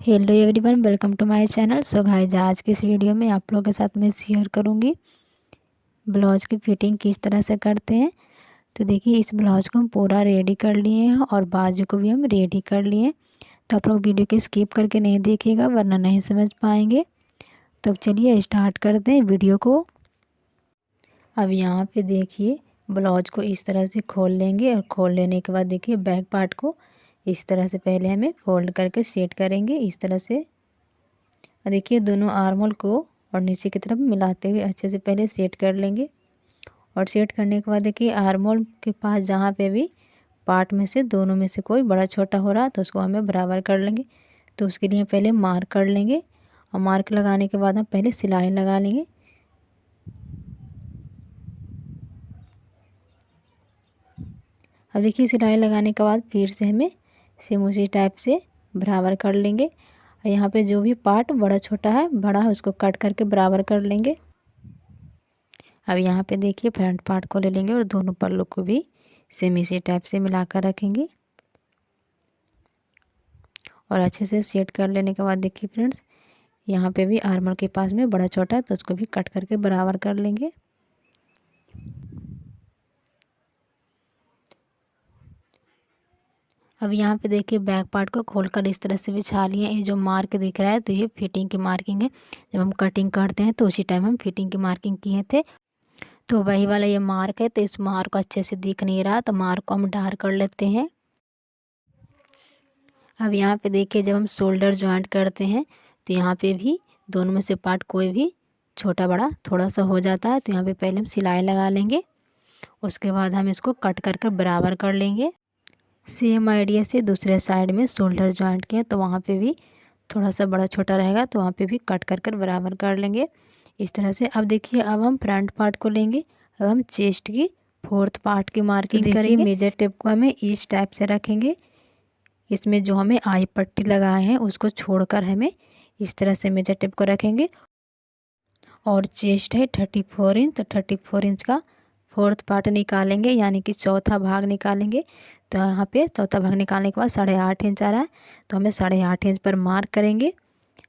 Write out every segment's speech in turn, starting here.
Hello everyone, welcome to my channel. So guys, आज की इस वीडियो में आप लोगों के साथ मैं शेयर करूंगी ब्लाउज की फिटिंग किस तरह से करते हैं। तो देखिए, इस ब्लाउज को हम पूरा रेडी कर लिए हैं और बाजू को भी हम रेडी कर लिए हैं। तो आप लोग वीडियो को स्किप करके नहीं देखिएगा, वरना नहीं समझ पाएंगे। तो अब चलिए स्टार्ट करते हैं वीडियो को। अब यहाँ पे देखिए, ब्लाउज को इस तरह से खोल लेंगे और खोल लेने के बाद देखिए बैक पार्ट को इस तरह से पहले हमें फोल्ड करके सेट करेंगे इस तरह से। और देखिए, दोनों आर्म होल को और नीचे की तरफ मिलाते हुए अच्छे से पहले सेट कर लेंगे। और सेट करने के बाद देखिए, आर्म होल के पास जहाँ पे भी पार्ट में से दोनों में से कोई बड़ा छोटा हो रहा है तो उसको हमें बराबर कर लेंगे। तो उसके लिए पहले मार्क कर लेंगे और मार्क लगाने के बाद हम पहले सिलाई लगा लेंगे। अब देखिए, सिलाई लगाने के बाद फिर से हमें सेम उसी टाइप से बराबर कर लेंगे। और यहाँ पे जो भी पार्ट बड़ा छोटा है बड़ा है उसको कट करके बराबर कर लेंगे। अब यहाँ पे देखिए, फ्रंट पार्ट को ले लेंगे और दोनों पल्लू को भी सेम इसी टाइप से मिलाकर रखेंगे। और अच्छे से सेट कर लेने के बाद देखिए फ्रेंड्स, यहाँ पे भी आर्मर के पास में बड़ा छोटा है तो उसको भी कट करके बराबर कर लेंगे। अब यहाँ पे देखिए, बैक पार्ट को खोलकर इस तरह से बिछा लिए। ये जो मार्क दिख रहा है तो ये फिटिंग की मार्किंग है। जब हम कटिंग करते हैं तो उसी टाइम हम फिटिंग की मार्किंग किए थे, तो वही वाला ये मार्क है। तो इस मार्क को अच्छे से दिख नहीं रहा तो मार्क को हम डार्क कर लेते हैं। अब यहाँ पे देखिए, जब हम शोल्डर जॉइंट करते हैं तो यहाँ पे भी दोनों में से पार्ट कोई भी छोटा बड़ा थोड़ा सा हो जाता है। तो यहाँ पे पहले हम सिलाई लगा लेंगे, उसके बाद हम इसको कट कर कर बराबर कर लेंगे। सेम आइडिया से दूसरे साइड में शोल्डर जॉइंट किए तो वहाँ पे भी थोड़ा सा बड़ा छोटा रहेगा तो वहाँ पे भी कट कर कर बराबर कर लेंगे इस तरह से। अब देखिए, अब हम फ्रंट पार्ट को लेंगे। अब हम चेस्ट की फोर्थ पार्ट की मार्किंग करेंगे। मेजर टेप को हमें इस टाइप से रखेंगे। इसमें जो हमें आई पट्टी लगाए हैं उसको छोड़कर हमें इस तरह से मेजर टेप को रखेंगे। और चेस्ट है 34 इंच, तो 34 इंच का फोर्थ पार्ट निकालेंगे, यानी कि चौथा भाग निकालेंगे। तो यहाँ पे चौथा भाग निकालने के बाद 8.5 इंच आ रहा है तो हमें 8.5 इंच पर मार्क करेंगे।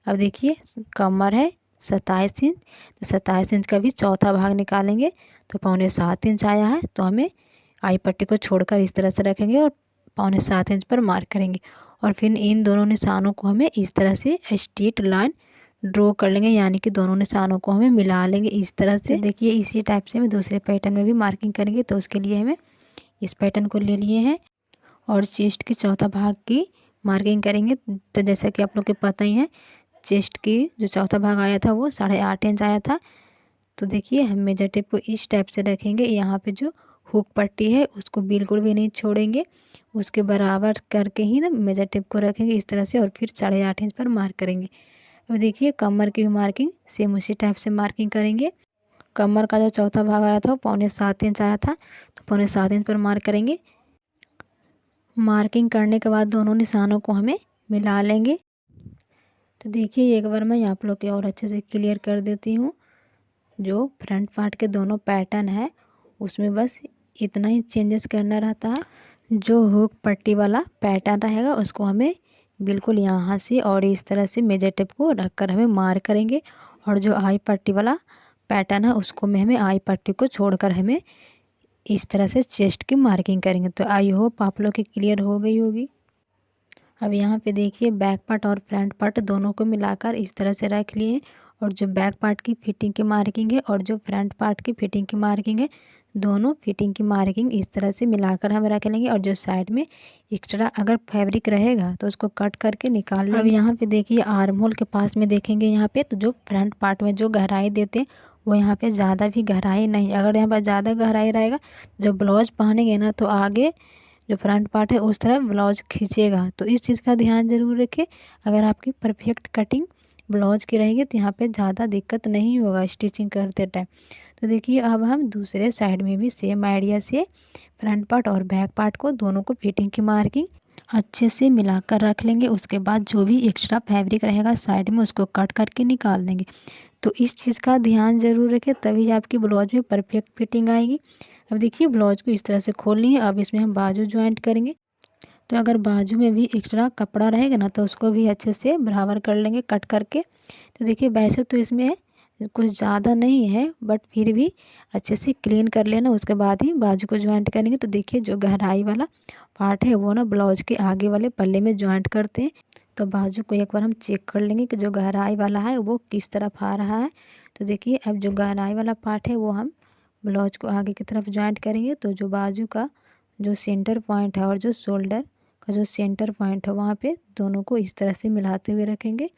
अब देखिए, कमर है 27 इंच, तो 27 इंच का भी चौथा भाग निकालेंगे तो 6.25 इंच आया है। तो हमें आई पट्टी को छोड़कर इस तरह से रखेंगे और 6.25 इंच पर मार्क करेंगे। और फिर इन दोनों निशानों को हमें इस तरह से स्ट्रेट लाइन ड्रॉ कर लेंगे, यानी कि दोनों निशानों को हमें मिला लेंगे इस तरह से। देखिए, इसी टाइप से हमें दूसरे पैटर्न में भी मार्किंग करेंगे। तो उसके लिए हमें इस पैटर्न को ले लिए हैं और चेस्ट के चौथा भाग की मार्किंग करेंगे। तो जैसा कि आप लोग को पता ही है, चेस्ट की जो चौथा भाग आया था वो 8.5 इंच आया था। तो देखिए, हम मेजर टेप को इस टाइप से रखेंगे। यहाँ पे जो हुक पट्टी है उसको बिल्कुल भी नहीं छोड़ेंगे, उसके बराबर करके ही ना मेजर टेप को रखेंगे इस तरह से और फिर 8.5 इंच पर मार्क करेंगे। अब देखिए, कमर की भी मार्किंग सेम उसी टाइप से मार्किंग करेंगे। कमर का जो चौथा भाग आया था वो 6.25 इंच आया था तो 6.25 इंच पर मार्क करेंगे। मार्किंग करने के बाद दोनों निशानों को हमें मिला लेंगे। तो देखिए, एक बार मैं आप लोग के और अच्छे से क्लियर कर देती हूँ। जो फ्रंट पार्ट के दोनों पैटर्न है उसमें बस इतना ही चेंजेस करना रहता है। जो हुक पट्टी वाला पैटर्न रहेगा उसको हमें बिल्कुल यहाँ से और इस तरह से मेजर टेप को रखकर हमें मार्क करेंगे। और जो आई पट्टी वाला पैटर्न है उसको में हमें आई पट्टी को छोड़कर हमें इस तरह से चेस्ट की मार्किंग करेंगे। तो आई होप आप लोग की क्लियर हो गई होगी। अब यहाँ पे देखिए, बैक पार्ट और फ्रंट पार्ट दोनों को मिलाकर इस तरह से रख लिए। और जो बैक पार्ट की फिटिंग की मार्किंग है और जो फ्रंट पार्ट की फिटिंग की मार्किंग है, दोनों फिटिंग की मार्किंग इस तरह से मिलाकर हम रख लेंगे। और जो साइड में एक्स्ट्रा अगर फैब्रिक रहेगा तो उसको कट करके निकाल लेंगे। अब यहाँ पे देखिए, आर्म होल के पास में देखेंगे यहाँ पे, तो जो फ्रंट पार्ट में जो गहराई देते हैं वो यहाँ पे ज़्यादा भी गहराई नहीं। अगर यहाँ पर ज़्यादा गहराई रहेगा, जब ब्लाउज पहनेंगे ना तो आगे जो फ्रंट पार्ट है उस तरफ ब्लाउज खींचेगा। तो इस चीज़ का ध्यान ज़रूर रखें। अगर आपकी परफेक्ट कटिंग ब्लाउज की रहेगी तो यहाँ पे ज़्यादा दिक्कत नहीं होगा स्टिचिंग करते टाइम। तो देखिए, अब हम दूसरे साइड में भी सेम आइडिया से फ्रंट पार्ट और बैक पार्ट को दोनों को फिटिंग की मार्किंग अच्छे से मिलाकर रख लेंगे। उसके बाद जो भी एक्स्ट्रा फैब्रिक रहेगा साइड में उसको कट करके निकाल देंगे। तो इस चीज़ का ध्यान ज़रूर रखें, तभी आपकी ब्लाउज में परफेक्ट फिटिंग आएगी। अब देखिए, ब्लाउज को इस तरह से खोल लिए। अब इसमें हम बाजू ज्वाइंट करेंगे। तो अगर बाजू में भी एक्स्ट्रा कपड़ा रहेगा ना तो उसको भी अच्छे से बराबर कर लेंगे कट करके। तो देखिए वैसे तो इसमें कुछ ज़्यादा नहीं है, बट फिर भी अच्छे से क्लीन कर लेना, उसके बाद ही बाजू को जॉइंट करेंगे। तो देखिए जो गहराई वाला पार्ट है वो ना ब्लाउज के आगे वाले पल्ले में जॉइंट करते हैं। तो बाजू को एक बार हम चेक कर लेंगे कि जो गहराई वाला है वो किस तरफ आ रहा है। तो देखिए अब जो गहराई वाला पार्ट है वो हम ब्लाउज को आगे की तरफ जॉइंट करेंगे। तो जो बाजू का जो सेंटर पॉइंट है और जो शोल्डर का जो सेंटर पॉइंट है वहाँ पे दोनों को इस तरह से मिलाते हुए रखेंगे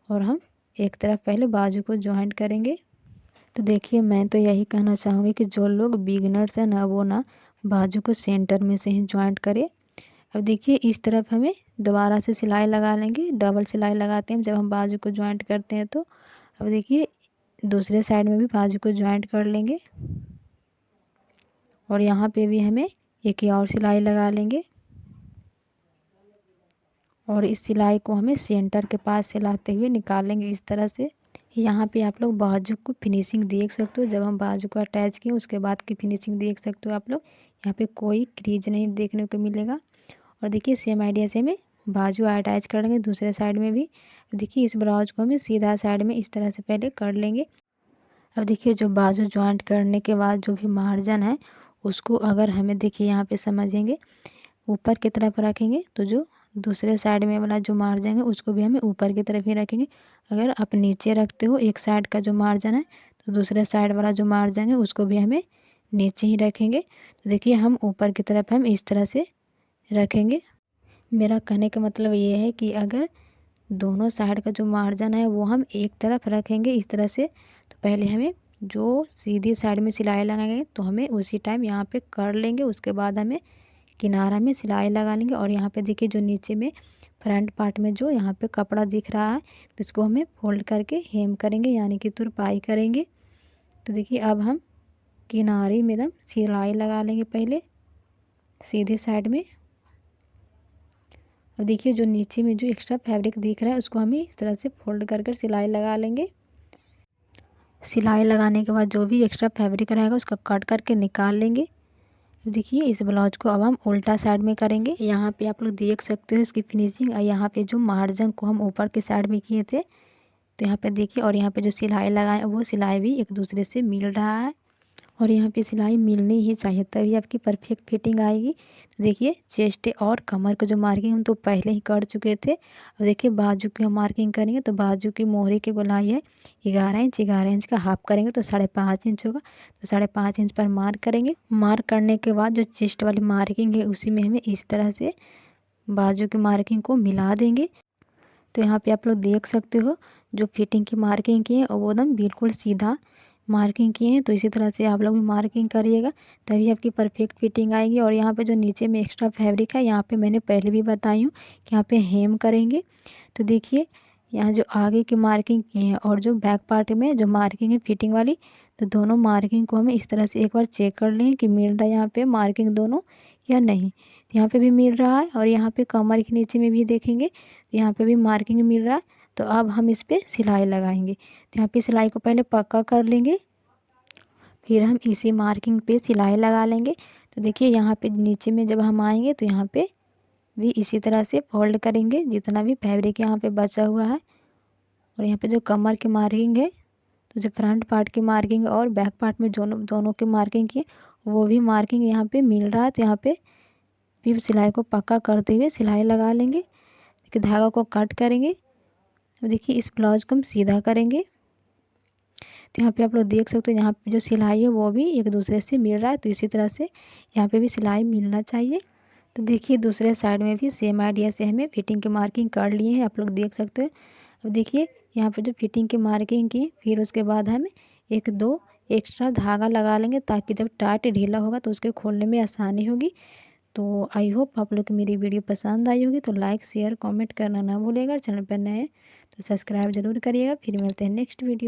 और हम एक तरफ पहले बाजू को जॉइंट करेंगे। तो देखिए मैं तो यही कहना चाहूँगी कि जो लोग बिगनर्स हैं ना वो ना बाजू को सेंटर में से ही जॉइंट करें। अब देखिए इस तरफ हमें दोबारा से सिलाई लगा लेंगे, डबल सिलाई लगाते हैं जब हम बाजू को जॉइंट करते हैं। तो अब देखिए दूसरे साइड में भी बाजू को जॉइंट कर लेंगे और यहाँ पे भी हमें एक और सिलाई लगा लेंगे और इस सिलाई को हमें सेंटर के पास से लाते हुए निकालेंगे इस तरह से। यहाँ पे आप लोग बाजू को फिनिशिंग देख सकते हो, जब हम बाजू को अटैच किए उसके बाद की फिनिशिंग देख सकते हो आप लोग। यहाँ पे कोई क्रीज नहीं देखने को मिलेगा। और देखिए सेम आइडिया से हमें बाजू अटैच कर लेंगे दूसरे साइड में भी। देखिए इस ब्लाउज को हमें सीधा साइड में इस तरह से पहले कर लेंगे। अब देखिए जो बाजू जॉइंट करने के बाद जो भी मार्जिन है उसको अगर हमें देखिए यहाँ पे समझेंगे ऊपर की तरफ रखेंगे, तो जो दूसरे साइड में वाला जो मार्जिन है उसको भी हमें ऊपर की तरफ ही रखेंगे। अगर आप नीचे रखते हो एक साइड का जो मार्जिन है तो दूसरे साइड वाला जो मार्जिन है उसको भी हमें नीचे ही रखेंगे। तो देखिए हम ऊपर की तरफ हम इस तरह से रखेंगे। मेरा कहने का मतलब ये है कि अगर दोनों साइड का जो मार्जिन है वो हम एक तरफ रखेंगे इस तरह से, तो पहले हमें जो सीधी साइड में सिलाई लगाएंगे तो हमें उसी टाइम यहाँ पे कर लेंगे, उसके बाद हमें किनारा में सिलाई लगा लेंगे। और यहाँ पे देखिए जो नीचे में फ्रंट पार्ट में जो यहाँ पे कपड़ा दिख रहा है तो इसको हमें फोल्ड करके हेम करेंगे यानी कि तुरपाई करेंगे। तो देखिए अब हम किनारे में एकदम सिलाई लगा लेंगे पहले सीधी साइड में। अब देखिए जो नीचे में जो एक्स्ट्रा फैब्रिक दिख रहा है उसको हमें इस तरह से फोल्ड कर कर सिलाई लगा लेंगे। सिलाई लगाने के बाद जो भी एक्स्ट्रा फैब्रिक रहेगा उसका कट करके निकाल लेंगे। देखिए इस ब्लाउज को अब हम उल्टा साइड में करेंगे। यहाँ पे आप लोग देख सकते हो इसकी फिनिशिंग। और यहाँ पे जो मार्जिन को हम ऊपर के साइड में किए थे तो यहाँ पे देखिए, और यहाँ पे जो सिलाई लगाए वो सिलाई भी एक दूसरे से मिल रहा है और यहाँ पे सिलाई मिलनी ही चाहिए तभी आपकी परफेक्ट फिटिंग आएगी। तो देखिए चेस्ट और कमर का जो मार्किंग हम तो पहले ही कर चुके थे। अब देखिए बाजू की हम मार्किंग करेंगे तो बाजू की मोहरी की गोलाई है 11 इंच, 11 इंच का हाफ करेंगे तो 5.5 इंच होगा। तो 5.5 इंच पर मार्क करेंगे। मार्क करने के बाद जो चेस्ट वाली मार्किंग है उसी में हमें इस तरह से बाजू की मार्किंग को मिला देंगे। तो यहाँ पे आप लोग देख सकते हो जो फिटिंग की मार्किंग की है और वो एकदम बिल्कुल सीधा मार्किंग किए हैं। तो इसी तरह से आप लोग भी मार्किंग करिएगा तभी आपकी परफेक्ट फिटिंग आएगी। और यहाँ पे जो नीचे में एक्स्ट्रा फैब्रिक है यहाँ पे मैंने पहले भी बताई हूँ कि यहाँ पे हेम करेंगे। तो देखिए यहाँ जो आगे की मार्किंग की है और जो बैक पार्ट में जो मार्किंग है फिटिंग वाली, तो दोनों मार्किंग को हमें इस तरह से एक बार चेक कर लें कि मिल रहा है यहाँ पे मार्किंग दोनों या नहीं। यहाँ पे भी मिल रहा है और यहाँ पे कमर के नीचे में भी देखेंगे तो यहाँ पे भी मार्किंग मिल रहा है। तो अब हम इस पर सिलाई लगाएंगे। तो यहाँ पे सिलाई को पहले पक्का कर लेंगे, फिर हम इसी मार्किंग पे सिलाई लगा लेंगे। तो देखिए यहाँ पे नीचे में जब हम आएंगे तो यहाँ पे भी इसी तरह से फोल्ड करेंगे जितना भी फैब्रिक यहाँ पे बचा हुआ है। और यहाँ पे जो कमर की मार्किंग है तो जो फ्रंट पार्ट की मार्किंग और बैक पार्ट में दोनों की मार्किंग की वो भी मार्किंग यहाँ पे मिल रहा है। तो यहाँ पे भी सिलाई को पक्का करते हुए सिलाई लगा लेंगे। देखिए धागा को कट करेंगे। अब देखिए इस ब्लाउज को हम सीधा करेंगे। तो यहाँ पे आप लोग देख सकते हो यहाँ पे जो सिलाई है वो भी एक दूसरे से मिल रहा है। तो इसी तरह से यहाँ पे भी सिलाई मिलना चाहिए। तो देखिए दूसरे साइड में भी सेम आइडिया से हमें फिटिंग की मार्किंग कर लिए हैं, आप लोग देख सकते हो। अब देखिए यहाँ पे जो फिटिंग की मार्किंग की फिर उसके बाद हम 1-2 एक्स्ट्रा धागा लगा लेंगे ताकि जब टाइट ढीला होगा तो उसके खोलने में आसानी होगी। तो आई होप आप लोग को मेरी वीडियो पसंद आई होगी। तो लाइक शेयर कमेंट करना ना भूलिएगा। चैनल पर नए तो सब्सक्राइब ज़रूर करिएगा। फिर मिलते हैं नेक्स्ट वीडियो।